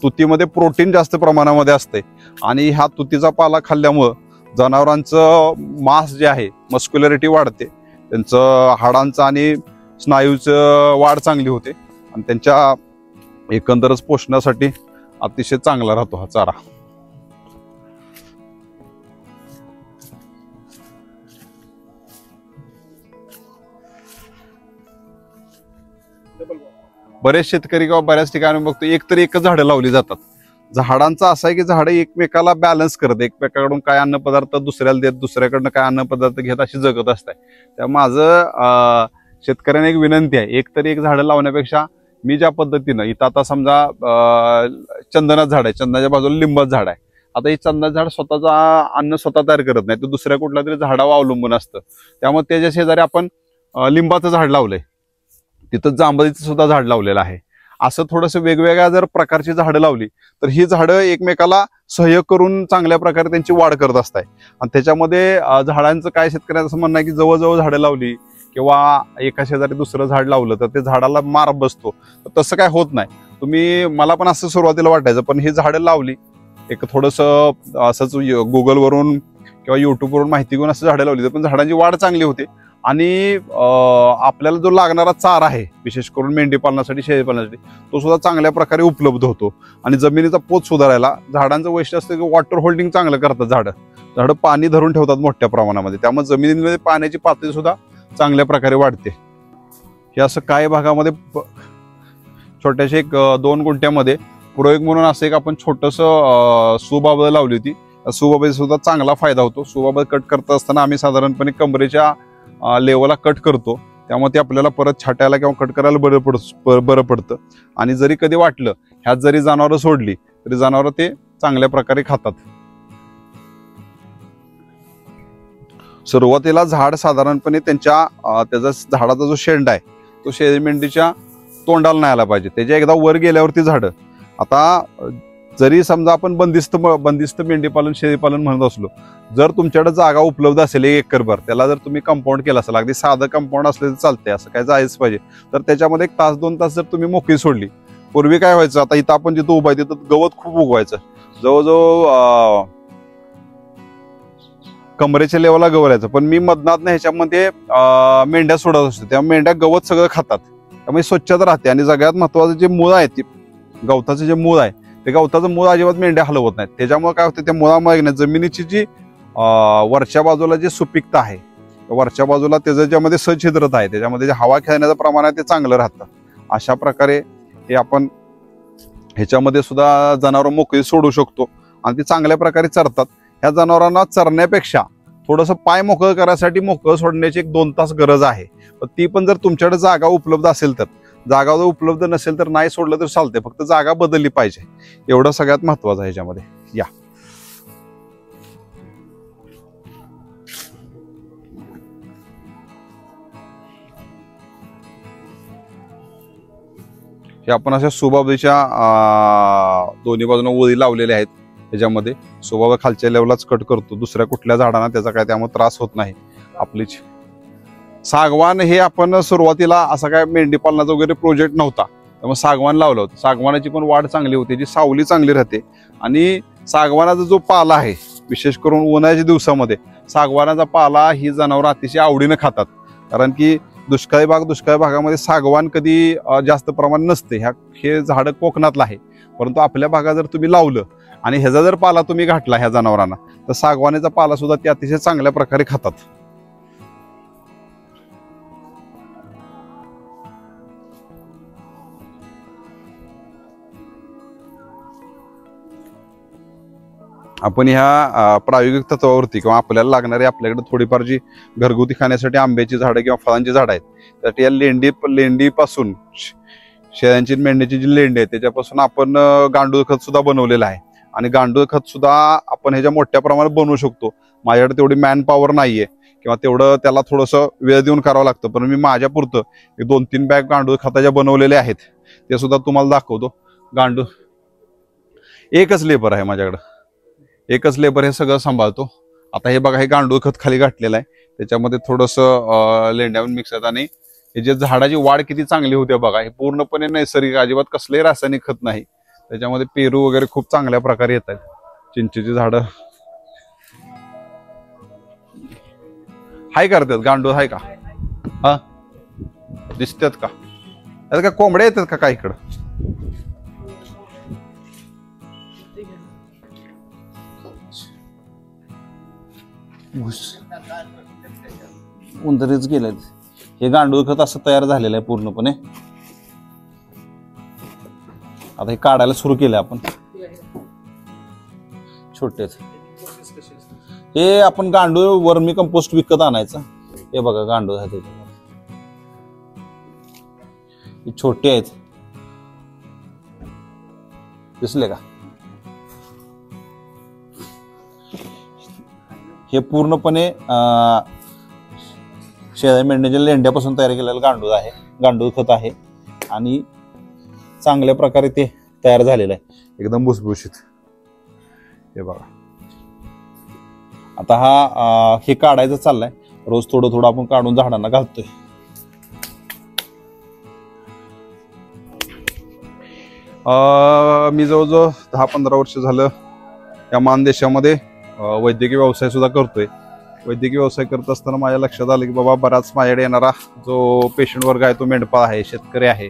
तुतीमध्ये प्रोटीन जास्त प्रमाणामध्ये असते आणि हा तुतीचा पाला खाल्ल्यामुळं जनावरांचं मास जे आहे, मस्क्युलरिटी वाढते, त्यांचं हाडांचं आणि स्नायूचं वाढ चांगली होते आणि त्यांच्या एकंदरच पोषणासाठी अतिशय चांगला राहतो हा चारा. बरेच शेतकरी किंवा बऱ्याच ठिकाणी बघतो एकच झाडं लावली जातात. झाडांचा असं आहे की झाडं एकमेकाला बॅलन्स करत, एकमेकाकडून काय अन्नपदार्थ दुसऱ्याला देत, दुसऱ्याकडनं काय अन्नपदार्थ घेत, अशी जगत असतात. त्यामुळे माझं शेतकऱ्यांना एक विनंती आहे, एक झाडं लावण्यापेक्षा मी ज्या पद्धतीनं इथं आता समजा चंदनाचं झाड आहे, चंदनाच्या बाजूला लिंबाचं झाड आहे. आता हे चंदनाचं झाड स्वतःचा अन्न स्वतः तयार करत नाही, तर दुसऱ्या कुठल्या तरी झाडावर अवलंबून असतं. त्यामुळे त्याच्या शेजारी आपण लिंबाचं झाड लावलंय, तिथं जांभळीचं सुद्धा झाड लावलेलं आहे. असं थोडंसं वेगवेगळ्या जर प्रकारची झाडं लावली तर ही झाडं एकमेकाला सहयोग करून चांगल्या प्रकारे त्यांची वाढ करत असतात. आणि त्याच्यामध्ये झाडांचं काय शेतकऱ्यांचं असं म्हणणं आहे की जवळजवळ झाडं लावली किंवा एका शेजारी दुसरं झाड लावलं तर ते झाडाला मार बसतो, तर तसं काय होत नाही. तुम्ही, मला पण असं सुरुवातीला वाटायचं, पण ही झाडं लावली, एक थोडंसं असंच गुगलवरून किंवा युट्यूबवरून माहिती घेऊन असं झाडं लावली, पण झाडांची वाढ चांगली होते आणि आपल्याला जो लागणारा चारा आहे, विशेष करून मेंढी पालनासाठी, शेळी पालनासाठी, तो सुद्धा चांगल्या प्रकारे उपलब्ध होतो. आणि जमिनीचा पोत सुधारायला झाडांचं वैशिष्ट्य असतं की वॉटर होल्डिंग चांगलं करतात झाडं पाणी धरून ठेवतात मोठ्या प्रमाणामध्ये, त्यामुळे जमिनीमध्ये पाण्याची पातळी सुद्धा चांगल्या प्रकारे वाढते. हे असं काही भागामध्ये छोट्याशा 1-2 गुंठ्यामध्ये प्रयोग म्हणून असं एक आपण छोटंसं सुबाबा लावली होती. सुबाबेचा सुद्धा चांगला फायदा होतो. सुबाबा कट करत असताना आम्ही साधारणपणे कमरेच्या लेवलला कट करतो, त्यामुळे ते आपल्याला परत छाटायला किंवा कट करायला बरं पडतं. आणि जरी कधी वाटलं ह्यात जरी जनावरं सोडली तरी जनावरं ते चांगल्या प्रकारे खातात. सुरुवातीला झाड साधारणपणे त्याचा झाडाचा जो शेंडा आहे तो शेळी मेंढीच्या तोंडाला नाही आला पाहिजे. त्याच्या एकदा वर गेल्यावरती झाडं, आता जरी समजा आपण बंदिस्त मेंढीपालन शेळीपालन म्हणत असलो, जर तुमच्याकडे जागा उपलब्ध असेल 1 एकरभर, त्याला जर तुम्ही कंपाऊंड केलं असेल, अगदी साधं कंपाऊंड असलं तर चालते, असं काय जायच पाहिजे, तर त्याच्यामध्ये 1 तास 2 तास जर तुम्ही मोकळी सोडली. पूर्वी काय व्हायचं, आता इथं आपण जिथं उभा आहे तिथं गवत खूप उगवायचं, जवळजवळ कमरेच्या लेवलला गवरायचं. पण मी मधनात ह्याच्यामध्ये मेंढ्या सोडत असतो, त्या मेंढ्या गवत सगळं खातात, त्यामुळे स्वच्छता राहते. आणि सगळ्यात महत्वाचं जे मूळ आहे, ते गवताचं जे मूळ आहे, ते गवताचं मूळ अजिबात मेंढ्या हलवत नाहीत. त्याच्यामुळे काय होतं, त्या मुळामुळे जमिनीची जी वरच्या बाजूला जी सुपीकता आहे, वरच्या बाजूला त्याचं ज्यामध्ये सच्छिद्रता आहे, त्याच्यामध्ये जे हवा खेळण्याचं प्रमाण आहे ते चांगलं राहतं. अशा प्रकारे हे आपण ह्याच्यामध्ये सुद्धा जनावर मोकळी सोडू शकतो आणि ते चांगल्या प्रकारे चरतात. ह्या जनावरांना चरण्यापेक्षा थोडंसं पाय मोकळं करायसाठी मोकळं सोडण्याची 1-2 तास गरज आहे. पण ती पण जर तुमच्याकडे जागा उपलब्ध असेल तर, जागा जर उपलब्ध नसेल तर नाही सोडलं तर चालते, फक्त जागा बदलली पाहिजे, एवढं सगळ्यात महत्वाचं आहे ह्याच्यामध्ये. या हे आपण अशा सुबाबीच्या दोन्ही बाजूने ओळी लावलेल्या आहेत. त्याच्यामध्ये सुबाबा खालच्या लेवलाच कट करतो, दुसऱ्या कुठल्या झाडांना त्याचा काय त्यामुळे त्रास होत नाही. आपलीच सागवान हे आपण सुरुवातीला असा काय मेंढी पालनाचा वगैरे प्रोजेक्ट नव्हता, त्यामुळे सागवान लावलं होतं. सागवानाची पण वाढ चांगली होती, जी सावली चांगली राहते. आणि सागवानाचा जो पाला आहे, विशेष करून उन्हाळ्याच्या दिवसामध्ये सागवानाचा पाला ही जनावरं अतिशय आवडीनं खातात. कारण की दुष्काळी भागामध्ये सागवान कधी जास्त प्रमाण नसते. हे झाड कोकणातलं आहे, परंतु आपल्या भागात जर तुम्ही लावलं आणि ह्याचा जर पाला तुम्ही घातला ह्या जनावरांना, तर सागवानीचा पाला सुद्धा ते अतिशय चांगल्या प्रकारे खातात. आपण ह्या प्रायोगिक तत्वावरती किंवा आपल्याला लागणारी आपल्याकडे थोडीफार जी घरगुती खाण्यासाठी आंब्याची झाडं किंवा फळांची झाडं आहेत, तर या लेंडीपासून शेळ्यांची मेंढ्याची जी लेंडी आहे त्याच्यापासून आपण गांडूळ खत सुद्धा बनवलेलं आहे. आणि गांडूळ खत सुद्धा आपण ह्याच्या मोठ्या प्रमाणात बनवू शकतो. माझ्याकडे तेवढी मॅन पॉवर नाहीये किंवा तेवढं त्याला थोडंसं वेळ देऊन करावं लागतं, पण मी माझ्या पुरतं 2-3 बॅग गांडूळ खताच्या बनवलेल्या आहेत, ते सुद्धा तुम्हाला दाखवतो. गांडूळ एकच लेबर आहे माझ्याकडं, एकच लेबर हे सगळं सांभाळतो. आता हे बघा, हे गांडूळ खत खाली घातलेलं आहे, त्याच्यामध्ये थोडंसं लेंड्यावरून मिक्स आहेत. आणि हे जे झाडाची वाढ किती चांगली होते बघा, हे पूर्णपणे नैसर्गिक, अजिबात कसलंही रासायनिक खत नाही. त्याच्यामध्ये पेरू वगैरे खूप चांगल्या प्रकारे येत आहेत. चिंचेची झाडं हाय करतात. गांडूळ हाय का? हा दिसतात का? आता का कोंबड्या येतात का काय इकडं? उंदरीच गेलेत. हे गांडूळ खत असं तयार झालेलं आहे पूर्णपणे. आता हे काढायला सुरू केलं आपण. छोटेच हे आपण गांडूळ वर्मी कंपोस्ट विकत आणायचं. हे बघा गांडूळ आहे, हे छोटे आहेत, दिसले का? हे पूर्णपणे शेळ्या मेंढ्याच्या लेंड्यापासून तयार केलेलं गांडूळ आहे, गांडूळ खत आहे. आणि चांगल्या प्रकारे ते तयार झालेलं आहे, एकदम भुसभुशीत. हे बघा, आता हे काढायचं चाललंय. रोज थोडं थोडं आपण काढून झाडांना घालतोय. मी जवळजवळ 10-15 वर्ष झालं या मानदेशामध्ये वैद्यकीय व्यवसाय सुद्धा करतोय. वैद्यकीय व्यवसाय करत असताना माझ्या लक्षात आलं की बाबा, बराच माझ्याकडे येणारा जो पेशंट वर्ग आहे तो मेंढपाळ आहे, शेतकरी आहे,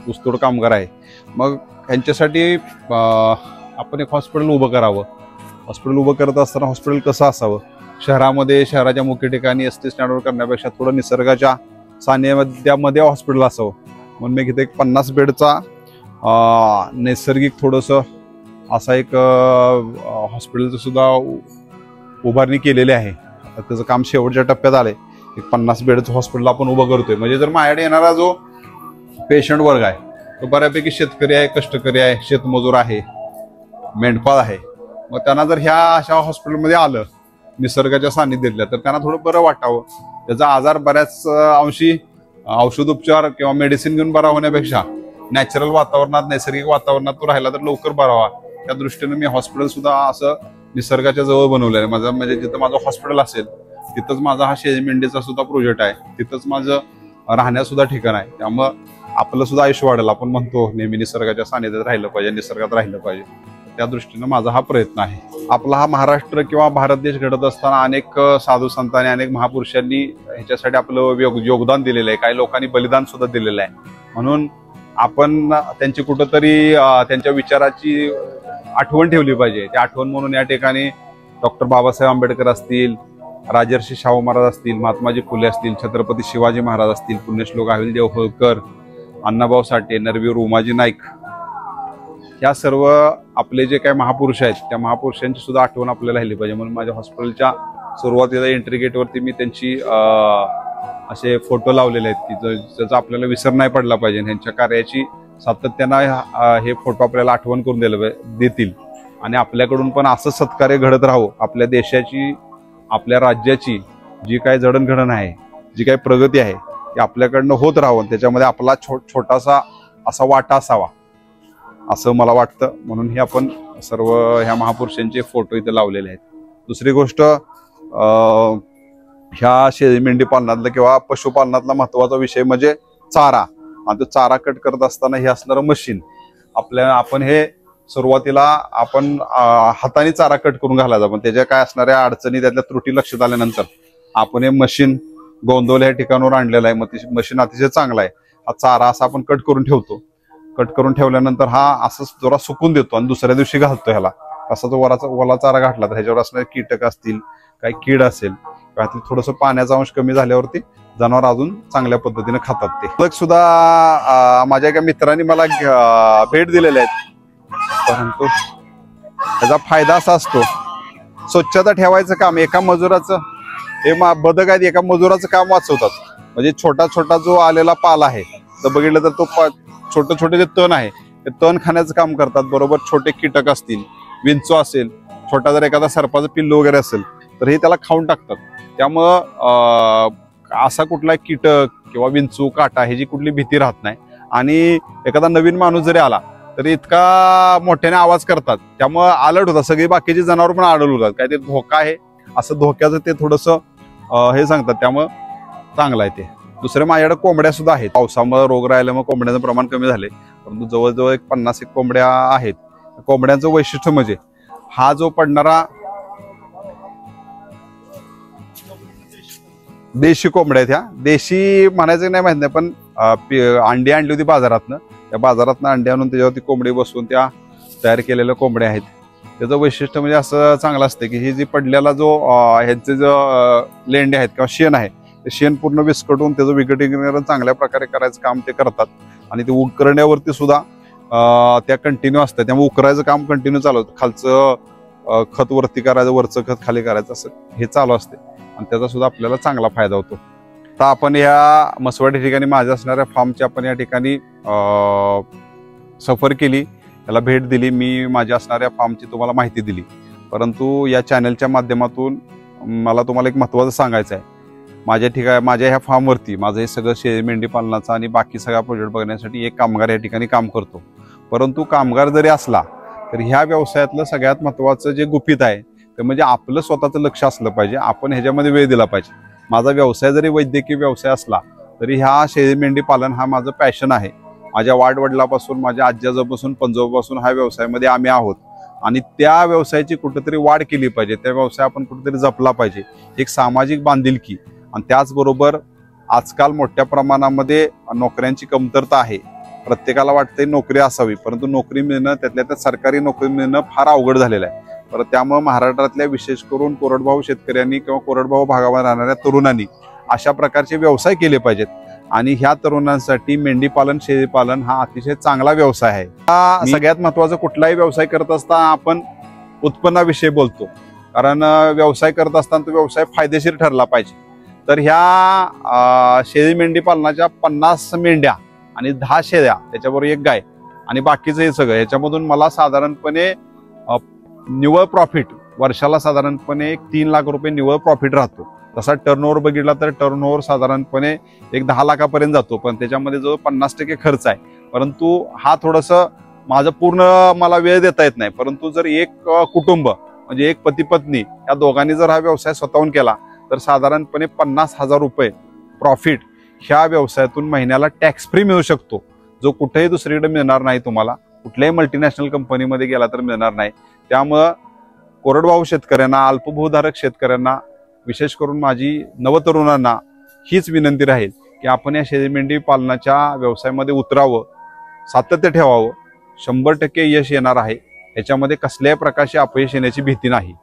ऊसतोड कामगार आहे. मग यांच्यासाठी आपण एक हॉस्पिटल उभं करावं. हॉस्पिटल उभं करत असताना हॉस्पिटल कसं असावं, शहराच्या मुख्य ठिकाणी एसटी स्टँडवर करण्यापेक्षा थोडं निसर्गाच्या सानिध्यामध्ये हॉस्पिटल असावं. म्हणून मी इथे एक 50 बेडचा नैसर्गिक थोडंसं असा एक हॉस्पिटलचं सुद्धा उभारणी केलेली आहे. त्याचं काम शेवटच्या टप्प्यात आलंय. एक 50 बेडचं हॉस्पिटल आपण उभं करतोय. म्हणजे जर माझ्याकडे येणारा जो पेशंट वर्ग आहे तो बऱ्यापैकी शेतकरी आहे, कष्टकरी आहे, शेतमजूर आहे, मेंढपाळ आहे. मग त्यांना जर ह्या अशा हॉस्पिटलमध्ये आलं निसर्गाच्या सानिध्यातल्या तर त्यांना थोडं बरं वाटावं. त्याचा आजार बऱ्याच अंशी औषधोपचार किंवा मेडिसिन घेऊन बरा होण्यापेक्षा नॅचरल वातावरणात, नैसर्गिक वातावरणात तो राहिला तर लवकर बरा व्हावा. त्या दृष्टीने मी हॉस्पिटल सुद्धा असं निसर्गाच्या जवळ बनवलं आहे. माझं म्हणजे जिथं माझं हॉस्पिटल असेल तिथंच माझा हा शेळी मेंढीचा सुद्धा प्रोजेक्ट आहे, तिथंच माझं राहण्यासुद्धा ठिकाण आहे. त्यामुळं आपलं सुद्धा आयुष्य वाढेल. आपण म्हणतो नेहमी निसर्गाच्या सानिध्यात राहिलं पाहिजे, निसर्गात राहिलं पाहिजे. त्या दृष्टीनं माझा हा प्रयत्न आहे. आपला हा महाराष्ट्र किंवा भारत देश घडत असताना अनेक साधू संतांनी, अनेक महापुरुषांनी ह्याच्यासाठी आपलं योगदान दिलेलं आहे. काही लोकांनी बलिदान सुद्धा दिलेलं आहे. म्हणून आपण त्यांची कुठंतरी त्यांच्या विचाराची आठवण ठेवली पाहिजे. ती आठवण म्हणून या ठिकाणी डॉक्टर बाबासाहेब आंबेडकर असतील, राजर्षी शाहू महाराज असतील, महात्माजी फुले असतील, छत्रपती शिवाजी महाराज असतील, पुण्यश्लोक अहिल्यादेवी होळकर, अण्णाभाऊ साठे, नरवीर उमाजी नाईक, ह्या सर्व आपले जे काही महापुरुष आहेत त्या महापुरुषांची सुद्धा आठवण आपल्याला राहिली पाहिजे. म्हणून माझ्या हॉस्पिटलच्या सुरुवातीला एंट्री गेटवरती मी त्यांची असे फोटो लावलेले आहेत की ज्याचा आपल्याला विसर नाही पडला पाहिजे. ह्यांच्या कार्याची सातत्यानं हे फोटो आपल्याला आठवण करून देतील आणि आपल्याकडून पण असं सत्कार्य घडत राहावं. आपल्या देशाची, आपल्या राज्याची जी काही जडणघडण आहे, जी काही प्रगती आहे ती आपल्याकडनं होत राहावं. त्याच्यामध्ये आपला छोटासा असा वाटा असावा असं मला वाटतं. म्हणून हे आपण सर्व ह्या महापुरुषांचे फोटो इथे लावलेले आहेत. दुसरी गोष्ट, ह्या शेळी मेंढी पालनातला किंवा पशुपालनातला महत्वाचा विषय म्हणजे चारा. आणि तो चारा कट करत असताना हे असणारं मशीन आपण हे सुरुवातीला आपण हाताने चारा कट करून घालायचा, पण त्याच्या काय असणाऱ्या अडचणी, त्यातल्या त्रुटी लक्षात आल्यानंतर आपण हे मशीन गोंदवले या ठिकाणावर आणलेलं आहे. मग ते मशीन अतिशय चांगला आहे. हा चारा असा आपण कट करून ठेवतो. कट करून ठेवल्यानंतर हा असंच जरा सुकून देतो आणि दुसऱ्या दिवशी घालतो ह्याला. असा तो ओला चारा घातला तर ह्याच्यावर असणारे कीटक असतील, काही कीड असेल किंवा थोडंसं पाण्याचा अंश कमी झाल्यावरती जनावर अजून चांगल्या पद्धतीने खातात. ते सुद्धा माझ्या एका मित्रांनी मला भेट दिलेल्या आहेत. परंतु त्याचा फायदा असा असतो, स्वच्छता ठेवायचं काम एका मजुराचं, हे बदक आहेत, एका मजुराचं काम वाचवतात. म्हणजे छोटा छोटा जो आलेला पाल आहे तर बघितलं तर तो छोटे छोटे जे तण आहे ते तण खाण्याचं काम करतात. बरोबर छोटे कीटक असतील, विंचू असेल, छोटा जर एखादा सर्पाचं पिल्लू वगैरे असेल तर हे त्याला खाऊन टाकतात. त्यामुळं असा कुठला कीटक किंवा विंचू, काटा ह्याची कुठली भीती राहत नाही. आणि एखादा नवीन माणूस जरी आला तरी इतका मोठ्याने आवाज करतात, त्यामुळं अलर्ट होतात. सगळी बाकीची जनावर पण अलर्ट होतात, काय ते धोका आहे असं धोक्याचं ते थोडंसं हे सांगतात. त्यामुळं चांगलं आहे ते. दुसरे माझ्याकडे कोंबड्या सुद्धा आहेत. पावसामुळे रोग राहिल्यामुळे कोंबड्याचं प्रमाण कमी झाले, परंतु जवळजवळ 50 कोंबड्या आहेत. कोंबड्यांचं वैशिष्ट्य म्हणजे हा जो पडणारा देशी कोंबड्या आहेत, ह्या देशी म्हणायचं नाही माहित नाही, पण अंडी आणली होती बाजारातनं. त्या बाजारातनं अंडी आणून त्याच्यावरती कोंबडी बसवून त्या तयार केलेल्या कोंबड्या आहेत. त्याचं वैशिष्ट्य म्हणजे असं चांगलं असतं की ही जी पडलेला जो ह्यांचे जो लेंडे आहेत किंवा शेण आहे ते शेण पूर्ण विस्कटून त्याचं विघटीकरण चांगल्या प्रकारे करायचं काम ते करतात. आणि ते उकरण्यावरती सुद्धा त्या कंटिन्यू असतात. त्यामुळे उकरायचं काम कंटिन्यू चालू होतं. खालचं खत वरती करायचं, वरचं खत खाली करायचं, असं हे चालू असते आणि त्याचा सुद्धा आपल्याला चांगला फायदा होतो. तर आपण या मसवाडी ठिकाणी माझ्या असणाऱ्या फार्मची आपण या ठिकाणी सफर केली, त्याला भेट दिली. मी माझ्या असणाऱ्या फार्मची तुम्हाला माहिती दिली. परंतु या चॅनलच्या माध्यमातून मला तुम्हाला एक महत्त्वाचं सांगायचं आहे. माझ्या ह्या फार्मवरती माझं हे सगळं शेळी मेंढी पालनाचं आणि बाकी सगळा प्रोजेक्ट बघण्यासाठी एक कामगार या ठिकाणी काम करतो. परंतु कामगार जरी असला तर ह्या व्यवसायातलं सगळ्यात महत्त्वाचं जे गुपित आहे ते म्हणजे आपलं स्वतःचं लक्ष असलं पाहिजे. आपण ह्याच्यामध्ये वेळ दिला पाहिजे. माझा व्यवसाय जरी वैद्यकीय व्यवसाय असला तरी ह्या शेळी मेंढी पालन हा माझं पॅशन आहे. माझ्या वाडवडिलापासून, माझ्या आज्याजोपासून, पंजोबापासून ह्या व्यवसायामध्ये आम्ही आहोत आणि त्या व्यवसायाची कुठेतरी वाढ केली पाहिजे. त्या व्यवसाय आपण कुठेतरी जपला पाहिजे. एक सामाजिक बांधिलकी आणि त्याचबरोबर आजकाल मोठ्या प्रमाणामध्ये नोकऱ्यांची कमतरता आहे. प्रत्येकाला वाटते नोकरी असावी, परंतु नोकरी मिळणं, त्यातल्या त्यात सरकारी नोकरी मिळणं फार अवघड झालेलं आहे. तर त्यामुळे महाराष्ट्रातल्या विशेष करून कोरडभाऊ शेतकऱ्यांनी किंवा कोरडभाऊ भागावर राहणाऱ्या तरुणांनी अशा प्रकारचे व्यवसाय केले पाहिजेत. आणि ह्या तरुणांसाठी मेंढी पालन, शेळी पालन हा अतिशय चांगला व्यवसाय आहे. सगळ्यात महत्वाचं, कुठलाही व्यवसाय करत असताना आपण उत्पन्नाविषयी बोलतो, कारण व्यवसाय करत असताना तो व्यवसाय फायदेशीर ठरला पाहिजे. तर ह्या शेळी मेंढी पालनाच्या 50 मेंढ्या आणि 10 शेळ्या त्याच्याबरोबर एक गाय आणि बाकीचं हे सगळं ह्याच्यामधून मला साधारणपणे निव्वळ प्रॉफिट वर्षाला साधारणपणे 3 लाख रुपये निव्वळ प्रॉफिट राहतो. तसा टर्नओव्हर बघितला तर टर्नओव्हर साधारणपणे एक 10 लाखापर्यंत जातो, पण त्याच्यामध्ये जो 50% खर्च आहे. परंतु हा थोडंसं माझं पूर्ण मला वेळ देता येत नाही. परंतु जर एक कुटुंब म्हणजे एक पती पत्नी या दोघांनी जर हा व्यवसाय स्वतःहून केला तर साधारणपणे 50,000 रुपये प्रॉफिट ह्या व्यवसायातून महिन्याला टॅक्स फ्री मिळू शकतो, जो कुठेही दुसरीकडे मिळणार नाही. तुम्हाला कुठल्याही मल्टीनॅशनल कंपनीमध्ये गेला तर मिळणार नाही. त्यामुळं कोरडवाहू शेतकऱ्यांना, अल्पभूधारक शेतकऱ्यांना, विशेष करून माझी नवतरुणांना हीच विनंती राहील की आपण या शेळी मेंढी पालनाच्या व्यवसायामध्ये उतरावं, सातत्य ठेवावं. 100% यश येणार आहे. याच्यामध्ये कसल्याही प्रकारची अपयश येण्याची भीती नाही.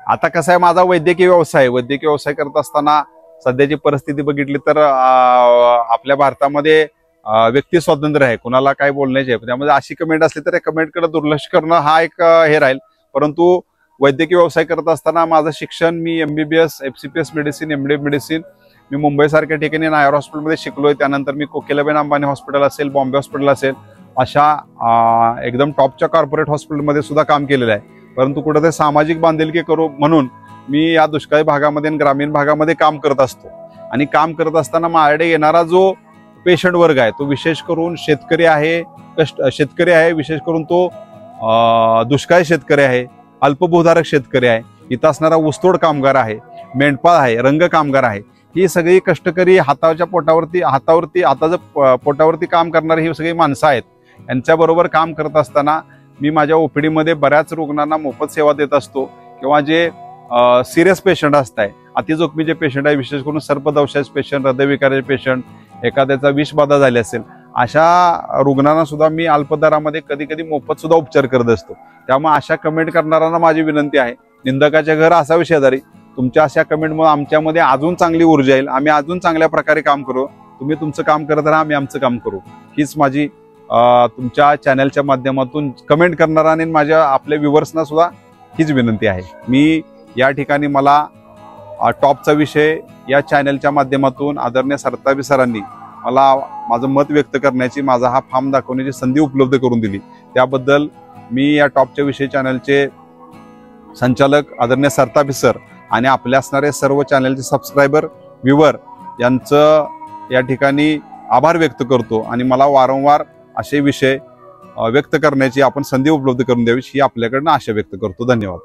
आता कसं आहे, माझा वैद्यकीय व्यवसाय करत असताना सध्याची परिस्थिती बघितली तर आपल्या भारतामध्ये व्यक्ती स्वातंत्र्य आहे, कुणाला काय बोलण्याचे आहे. त्यामध्ये अशी कमेंट असली तर कमेंटकडे दुर्लक्ष करणं हा एक हे राहील. परंतु वैद्यकीय व्यवसाय करत असताना माझं शिक्षण मी MBBS, FCPS medicine, MD medicine मी मुंबईसारख्या ठिकाणी नायर हॉस्पिटलमध्ये शिकलोय. त्यानंतर मी कोकिलाबेन अंबानी हॉस्पिटल असेल, बॉम्बे हॉस्पिटल असेल, अशा एकदम टॉपच्या कॉर्पोरेट हॉस्पिटलमध्ये सुद्धा काम केलेलं आहे. परंतु कुठेतरी सामाजिक बांधिलकी करू म्हणून मी या दुष्काळी भागामध्ये आणि ग्रामीण भागामध्ये काम करत असतो. आणि काम करत असताना माझ्याकडे येणारा जो पेशंट वर्ग आहे तो विशेष करून शेतकरी आहे, विशेष करून तो दुष्काळी शेतकरी आहे, अल्पभूधारक शेतकरी आहे, इथं असणारा ऊसतोड कामगार आहे, मेंढपाळ आहे, रंग कामगार आहे. ही सगळी कष्टकरी हाताच्या पोटावरती काम करणारी ही सगळी माणसं आहेत. यांच्याबरोबर काम करत असताना मी माझ्या OPD मध्ये बऱ्याच रुग्णांना मोफत सेवा देत असतो. किंवा जे सिरियस पेशंट असतात, अतिजोखमीचे पेशंट आहे, विशेष करून सर्पदंशाचे पेशंट, हृदयविकाराचे पेशंट, एखाद्याचा विषबाधा झाली असेल, अशा रुग्णांना सुद्धा मी अल्प दरामध्ये कधी कधी मोफत सुद्धा उपचार करत असतो. त्यामुळे अशा कमेंट करणाऱ्यांना माझी विनंती आहे, निंदकाच्या घर असावे शेजारी. तुमच्या अशा कमेंटमुळे आमच्यामध्ये अजून चांगली ऊर्जा येईल, आम्ही अजून चांगल्या प्रकारे काम करू. तुम्ही तुमचं काम करत राहा, आम्ही आमचं काम करू. हीच माझी तुमच्या चॅनलच्या माध्यमातून कमेंट करणारा आणि माझ्या आपल्या व्ह्युअर्सना सुद्धा हीच विनंती आहे. मी या ठिकाणी मला टॉपचा विषय या चॅनलच्या माध्यमातून आदरणीय सरतापे सरांनी मला माझं मत व्यक्त करण्याची, माझा हा फार्म दाखवण्याची संधी उपलब्ध करून दिली. त्याबद्दल मी या टॉपच्या विषय चॅनलचे संचालक आदरणीय सरतापे सर आणि आपल्या असणारे सर्व चॅनलचे सबस्क्रायबर, व्ह्युअर यांचं या ठिकाणी आभार व्यक्त करतो. आणि मला वारंवार असे विषय व्यक्त करण्याची आपण संधी उपलब्ध करून द्यावी ही आपल्याकडनं आशा व्यक्त करतो. धन्यवाद.